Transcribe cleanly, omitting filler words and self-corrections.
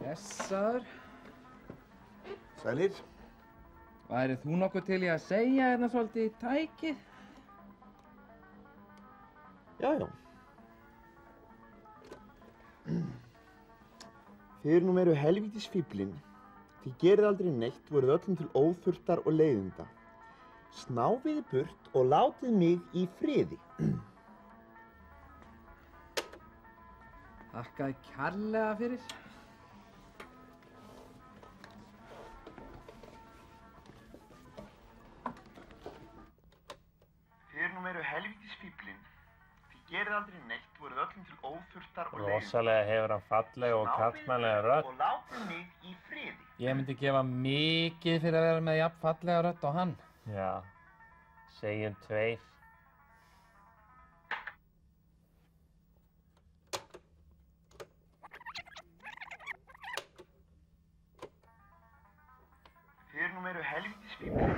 Blessaður. Sælir. Værið þú nokkuð til í að segja hérna svolítið í tækið? Já. Þið nú meru helvítis fíflin. Þið gerið aldrei neitt, voruð öllum til óþurftar og leiðinda. Snáfiði burt og látið mig í friði. Þakkaði kærlega fyrir. Þið nú meru helvítis fíflin. Þið gerið aldrei neitt, voruð öllum til óþurftar og leiðinda. Rosalega hefur hann fallega og karlmannlega rödd. Og látið mig í friði. Ég myndi gefa mikið fyrir að vera með jafn fallega rödd á hann. Já, segjum 2. Þið nú meru helvítis fíflin.